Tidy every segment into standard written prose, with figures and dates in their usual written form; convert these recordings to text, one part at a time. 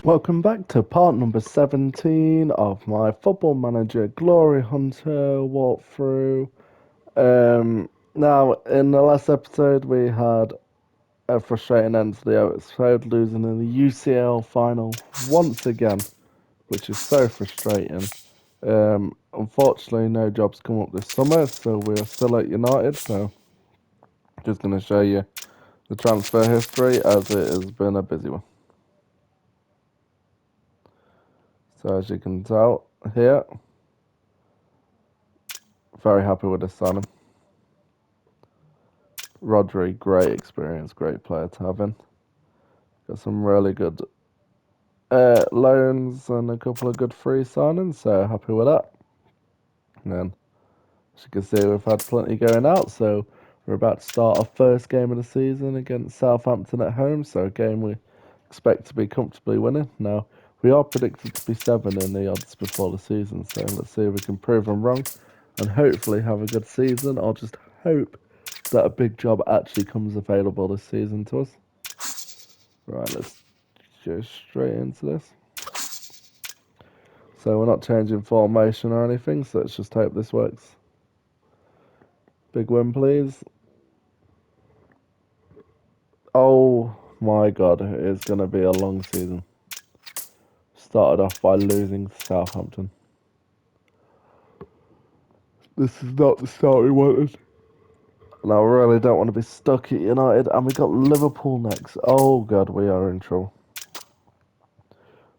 Welcome back to part number 17 of my Football Manager Glory Hunter walkthrough. Now, in the last episode, we had a frustrating end to the episode, losing in the UCL final once again, which is so frustrating. Unfortunately, no jobs come up this summer, so we are still at United. So, just going to show you the transfer history as it has been a busy one. So, as you can tell here, very happy with this signing. Rodri, great experience, great player to have in. Got some really good loans and a couple of good free signings, so happy with that. And then, as you can see, we've had plenty going out, so we're about to start our first game of the season against Southampton at home, so a game we expect to be comfortably winning. Now, we are predicted to be 7 in the odds before the season, so let's see if we can prove them wrong and hopefully have a good season. I'll just hope that a big job actually comes available this season to us. Right, let's go straight into this. So we're not changing formation or anything, so let's just hope this works. Big win, please. Oh my god, it is going to be a long season. Started off by losing to Southampton. This is not the start we wanted. And I really don't want to be stuck at United. And we got Liverpool next. Oh god, we are in trouble.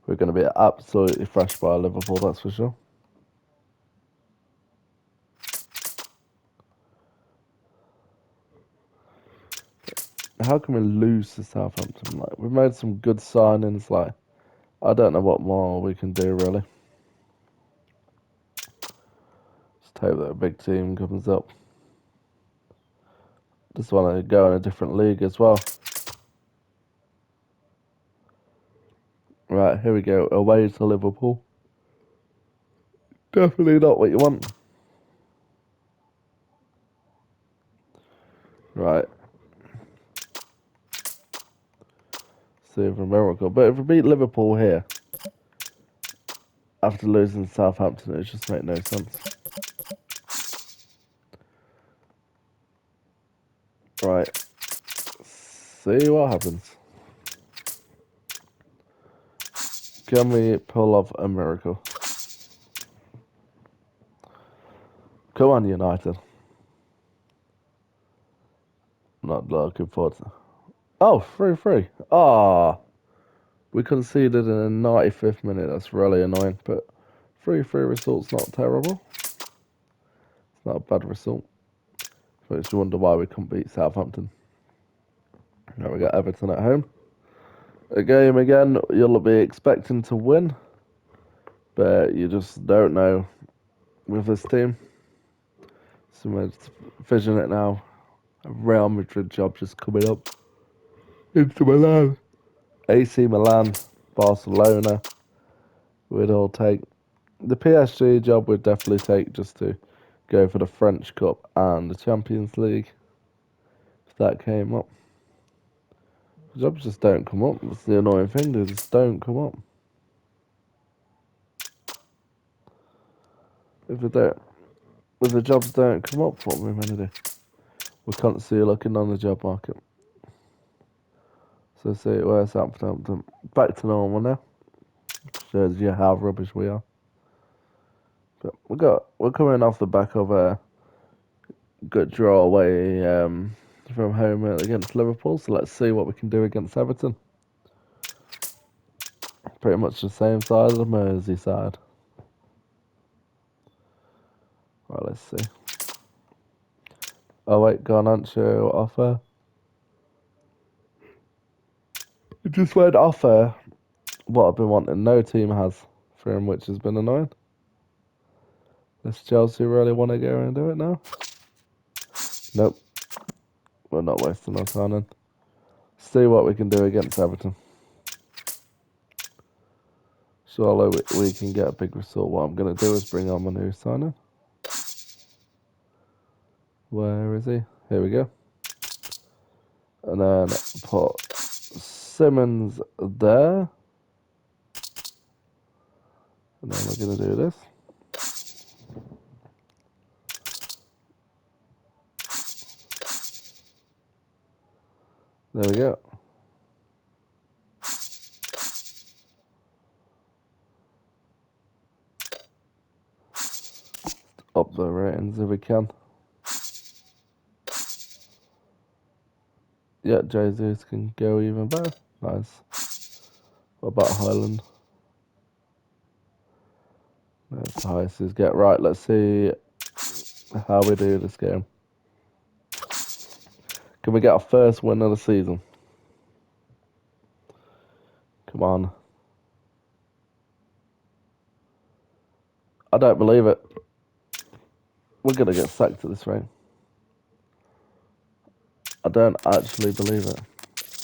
We're going to be absolutely thrashed by Liverpool, that's for sure. How can we lose to Southampton? Like, we've made some good signings. Like, I don't know what more we can do, really. Just hope that a big team comes up. Just want to go in a different league as well. Right, here we go. Away to Liverpool. Definitely not what you want. Right. See if a miracle. But if we beat Liverpool here, after losing to Southampton, it just makes no sense. Right. See what happens. Can we pull off a miracle? Come on, United. Not looking forward to. Oh, 3-3. Ah, we conceded in the 95th minute. That's really annoying. But 3-3 result's not terrible. It's not a bad result. Makes you wonder why we couldn't beat Southampton. Now we got Everton at home. A game again you'll be expecting to win, but you just don't know with this team. So we're vision it now. A Real Madrid job just coming up. Inter Milan. AC Milan, Barcelona. We'd all take. The PSG job we'd definitely take just to go for the French Cup and the Champions League. If that came up. The jobs just don't come up. That's the annoying thing. They just don't come up. If they don't, if the jobs don't come up, what we're going to do? We can't see looking on the job market. So see where's Southampton. Back to normal now. Shows you how rubbish we are. But we're coming off the back of a good draw away from home against Liverpool. So let's see what we can do against Everton. Pretty much the same side of the Merseyside. Right, let's see. Oh wait, Garnacho offer. It just went offer what I've been wanting. No team has for him, which has been annoying. Does Chelsea really want to go and do it now? Nope. We're not wasting our time then. See what we can do against Everton. Surely we can get a big result. What I'm going to do is bring on my new signing. Where is he? Here we go. And then put Simmons there. And then we're going to do this. There we go. Up the ratings if we can. Yeah, Jesus can go even better. Nice. What about Highland? That's the highest is get. Right, let's see how we do this game. Can we get our first win of the season? Come on. I don't believe it. We're going to get sacked at this rate. I don't actually believe it.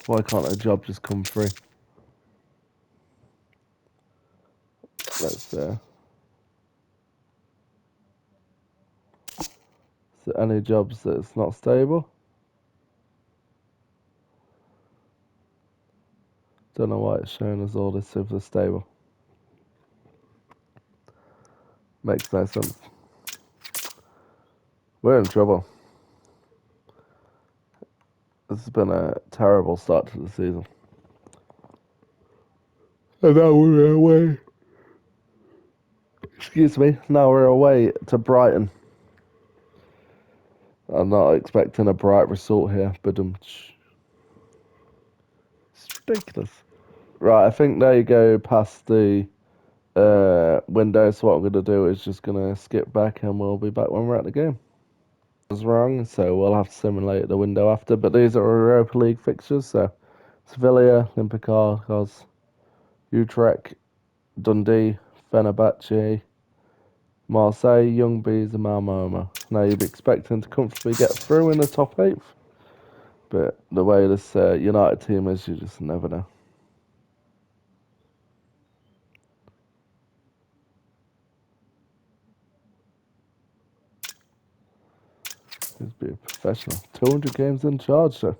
Why can't a job just come free? Let's see. Is there any jobs that's not stable? Don't know why it's showing us all this if they're stable. Makes no sense. We're in trouble. This has been a terrible start to the season. And now we're away. Excuse me. Now we're away to Brighton. I'm not expecting a bright result here, but it's ridiculous. Right, I think there you go past the window. So what I'm going to do is just going to skip back and we'll be back when we're at the game. I was wrong, so we'll have to simulate the window after. But these are Europa League fixtures, so Sevilla, Olympiacos, Utrecht, Dundee, Fenerbahce, Marseille, Young Bees and Malmo. Now you'd be expecting to comfortably get through in the top 8, but the way this United team is, you just never know. He's be a professional. 200 games in charge, so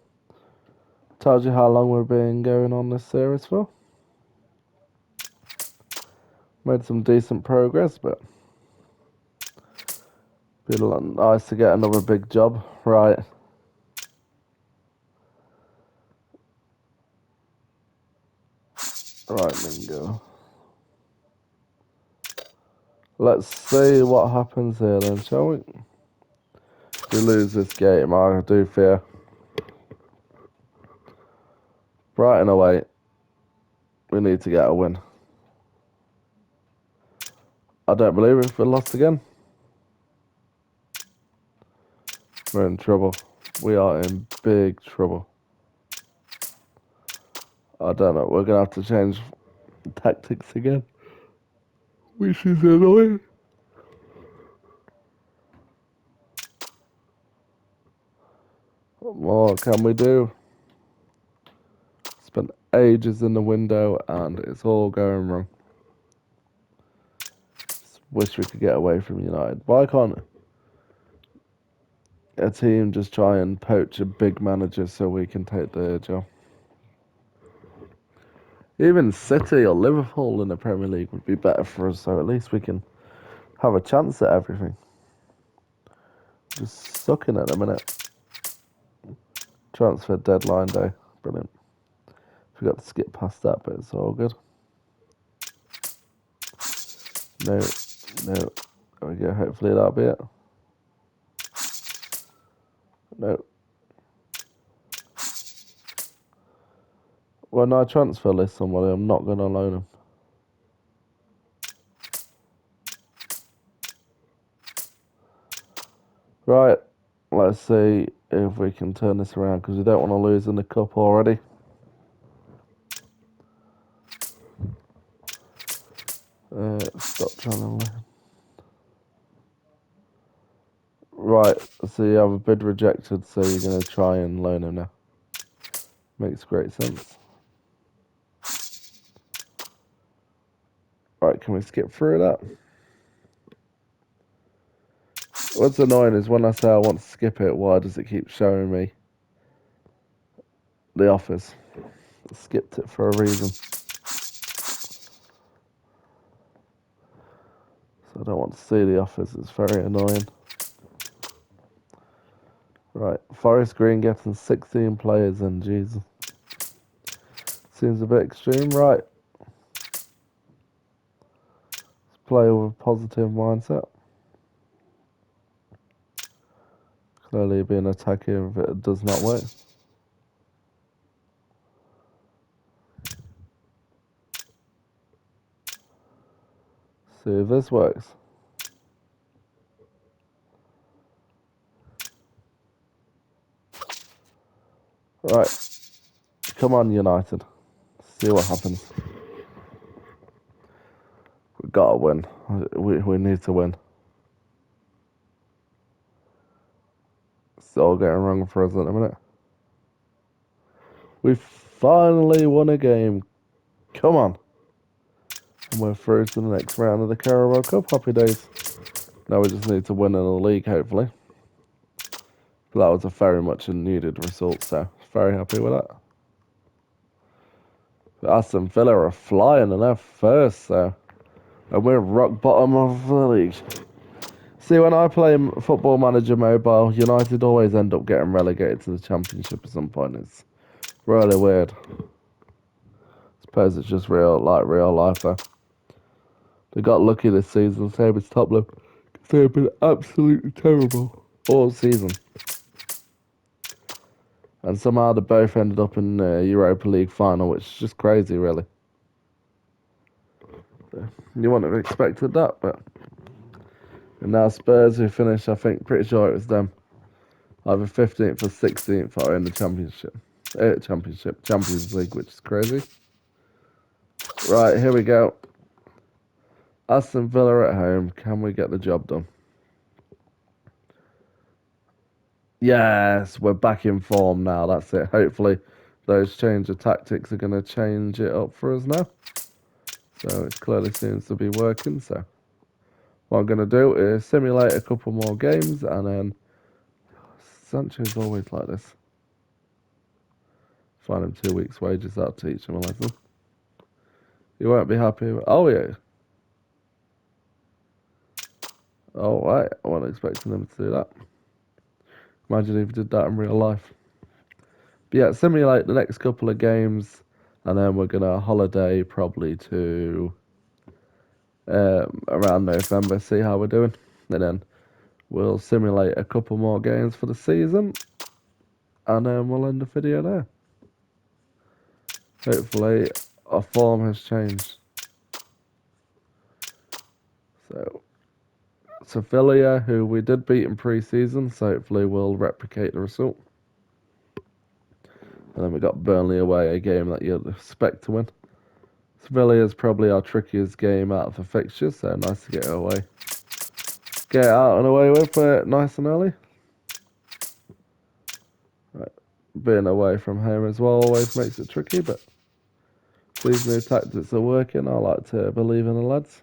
tells you how long we've been going on this series for. Made some decent progress, but be a lot nice to get another big job. Right. Right, Mingo. Let's see what happens here then, shall we? If we lose this game, I do fear. Brighton away. We need to get a win. I don't believe it if we lost again. We're in trouble. We are in big trouble. I don't know. We're going to have to change tactics again. Which is annoying. What more can we do? Spent ages in the window and it's all going wrong. Just wish we could get away from United. Why can't a team just try and poach a big manager so we can take the job? Even City or Liverpool in the Premier League would be better for us, so at least we can have a chance at everything. Just sucking at the minute. Transfer deadline day. Brilliant. Forgot to skip past that, but it's all good. No. There we go. Hopefully that'll be it. No. When I transfer list somebody, I'm not going to loan them. Right. Let's see if we can turn this around because we don't want to lose in the cup already. Stop trying to win. Right, so you have a bid rejected, so you're going to try and loan him now. Makes great sense. Right, can we skip through that? What's annoying is when I say I want to skip it, why does it keep showing me the offers? I skipped it for a reason. I don't want to see the office, it's very annoying. Right, Forest Green getting 16 players in, Jesus. Seems a bit extreme, right. Let's play with a positive mindset. Clearly being attacking if it does not work. See if this works. Right, come on United. See what happens. We've got to win. We need to win. It's all getting wrong for us at the minute. We finally won a game. Come on. And we're through to the next round of the Carabao Cup. Happy days. Now we just need to win in the league, hopefully. But that was a very much a needed result, so very happy with that. But Aston Villa are flying and they're first, so and we're rock bottom of the league. See, when I play Football Manager Mobile, United always end up getting relegated to the Championship at some point. It's really weird. I suppose it's just real life though. They got lucky this season, same as Tottenham. They've been absolutely terrible all season. And somehow they both ended up in the Europa League final, which is just crazy, really. You wouldn't have expected that, but... And now Spurs, who finished, I think, pretty sure it was them, either 15th or 16th are in the Champions League, which is crazy. Right, here we go. Aston Villa at home. Can we get the job done? Yes, we're back in form now. That's it. Hopefully, those change of tactics are going to change it up for us now. So it clearly seems to be working. So what I'm going to do is simulate a couple more games, and then Sancho's always like this. Find him 2 weeks' wages. That'll teach him a lesson. You won't be happy. Oh yeah. Oh right. I wasn't expecting them to do that. Imagine if he did that in real life. But yeah, simulate the next couple of games, and then we're gonna holiday probably to around November, see how we're doing, and then we'll simulate a couple more games for the season, and then we'll end the video there. Hopefully, our form has changed. So, Sevilla, who we did beat in pre-season, so hopefully we'll replicate the result. And then we got Burnley away, a game that you'd expect to win. Sevilla is probably our trickiest game out of the fixtures, so nice to get it away. Get out and away with it nice and early. Right. Being away from home as well always makes it tricky, but these new tactics are working. I like to believe in the lads.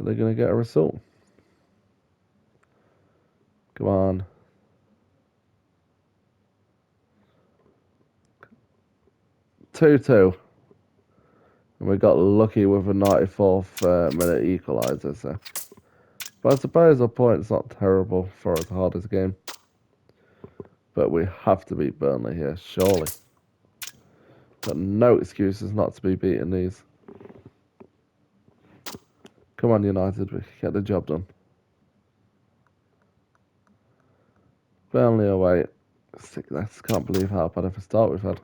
They're going to get a result. Come on. 2-2. And we got lucky with a 94th minute equaliser. So. But I suppose our point's not terrible for as hard as a game. But we have to beat Burnley here, surely. Got no excuses not to be beating these. Come on, United, we can get the job done. Burnley away. I can't believe how bad of a start we've had.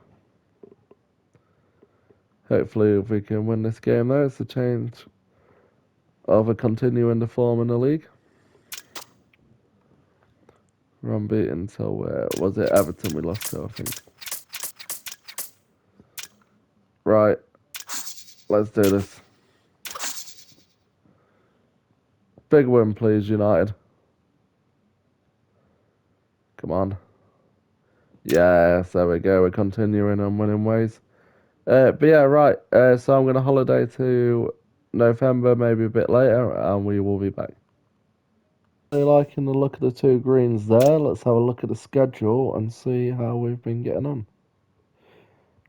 Hopefully, if we can win this game, though, it's a change of a continuing the form in the league. We're unbeaten until was it Everton we lost to, I think. Right, let's do this. Big win, please, United. Come on. Yes, there we go. We're continuing on winning ways. But yeah, right. So I'm going to holiday to November, maybe a bit later, and we will be back. Really liking the look of the two greens there. Let's have a look at the schedule and see how we've been getting on.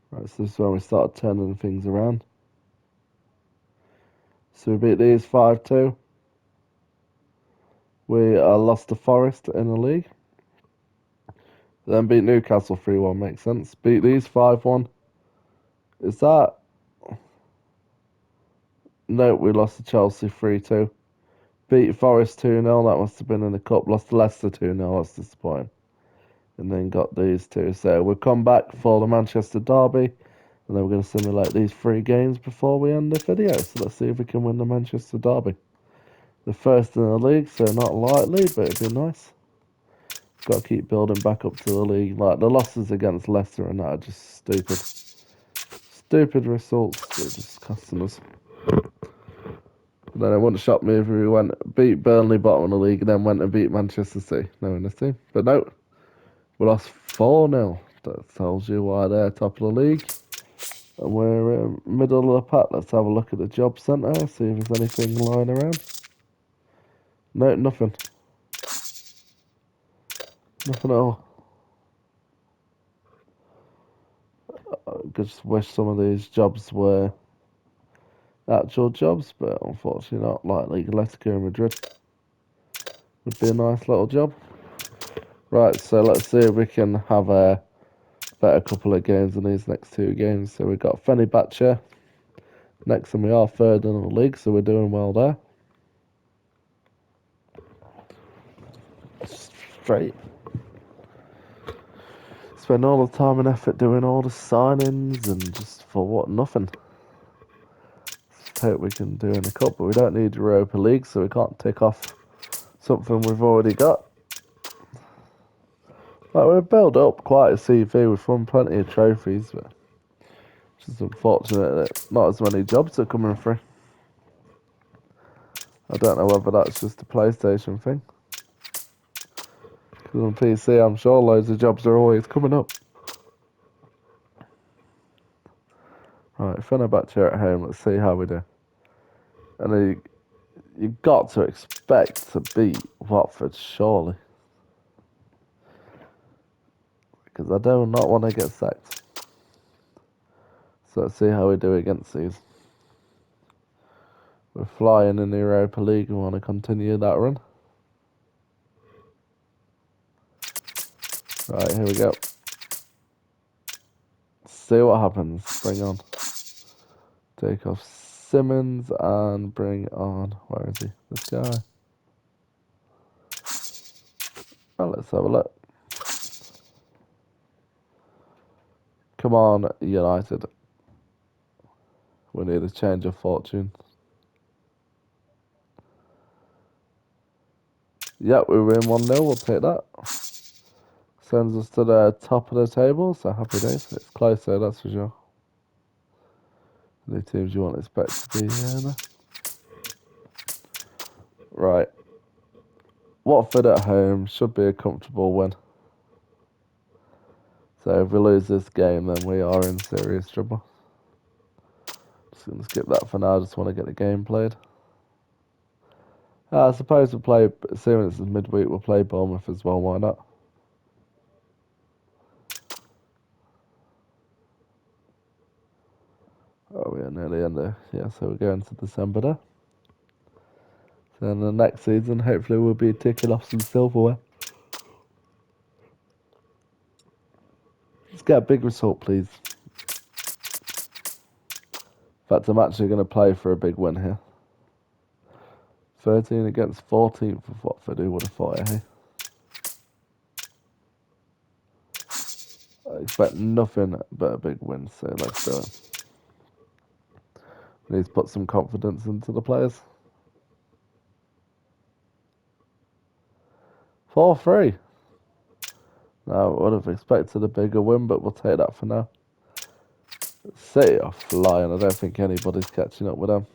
Right, so this is when we start turning things around. So we beat these 5-2. We lost to Forest in the league. Then beat Newcastle 3-1, makes sense. Beat these 5-1. Is that... No, we lost to Chelsea 3-2. Beat Forest 2-0, that must have been in the cup. Lost to Leicester 2-0, that's disappointing. And then got these two. So we'll come back for the Manchester Derby. And then we're going to simulate these 3 games before we end the video. So let's see if we can win the Manchester Derby. The first in the league, so not likely, but it'd be nice. Got to keep building back up to the league. Like, the losses against Leicester and that are just stupid. Stupid results. They're just costing us. Then it wouldn't shock me if we beat Burnley bottom of the league and then went and beat Manchester City. No in this team. But no, we lost 4-0. That tells you why they're top of the league. And we're middle of the pack. Let's have a look at the job centre, see if there's anything lying around. No, nothing. Nothing at all. I just wish some of these jobs were actual jobs, but unfortunately not. Like League Atletico Madrid would be a nice little job. Right, so let's see if we can have a better couple of games in these next 2 games. So we've got Fenerbahce next, and we are third in the league, so we're doing well there. Straight. Spend all the time and effort doing all the signings and just for what? Nothing. Just hope we can do in the cup, but we don't need Europa League, so we can't tick off something we've already got. Like, we've built up quite a CV, we've won plenty of trophies, but it's just unfortunate that not as many jobs are coming through. I don't know whether that's just a PlayStation thing. Because on PC, I'm sure loads of jobs are always coming up. Right, Fenerbahce at home, let's see how we do. And you've got to expect to beat Watford, surely. Because I do not want to get sacked. So let's see how we do against these. We're flying in the Europa League and want to continue that run. Right, here we go. See what happens. Bring on. Take off Simmons and bring on... Where is he? This guy. Well, let's have a look. Come on, United. We need a change of fortune. Yep, we win 1-0. We'll take that. Sends us to the top of the table, so happy days. It's close though, that's for sure. The teams you won't expect to be here. Right. Watford at home should be a comfortable win. So if we lose this game, then we are in serious trouble. Just going to skip that for now. Just want to get the game played. I suppose we'll play, assuming it's midweek, we'll play Bournemouth as well. Why not? Oh, we are nearly in there. Yeah, so we're going to December there. So then the next season, hopefully we'll be ticking off some silverware. Let's get a big result, please. In fact, I'm actually going to play for a big win here. 13 against 14th of Watford. Who would have thought it, hey? I expect nothing but a big win, so let's do it. We need to put some confidence into the players. 4-3. Now, I would have expected a bigger win, but we'll take that for now. City are flying. I don't think anybody's catching up with them.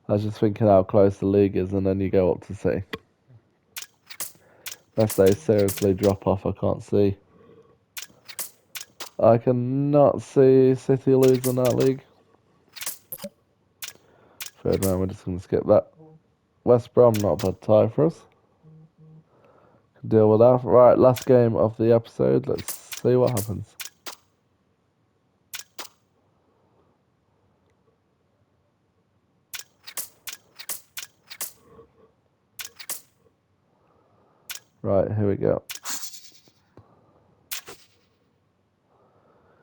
I was just thinking how close the league is, and then you go up to City. Unless they seriously drop off, I can't see. I cannot see City losing that league. Third round, we're just going to skip that. West Brom, not a bad tie for us. Can deal with that. Right, last game of the episode. Let's see what happens. Right, here we go.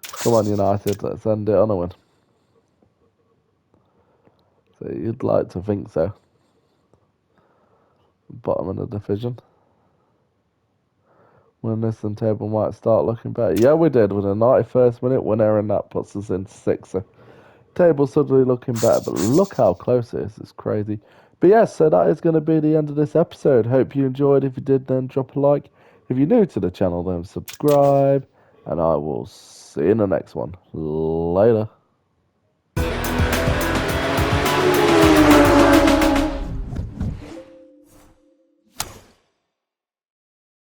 Come on, United, let's end it on a win. So you'd like to think so. Bottom of the division. When this and table might start looking better. Yeah, we did with a 91st minute winner, and that puts us in sixth. Table suddenly looking better, but look how close it is. It's crazy. But yes, so that is going to be the end of this episode. Hope you enjoyed. If you did, then drop a like. If you're new to the channel, then subscribe. And I will see you in the next one. Later.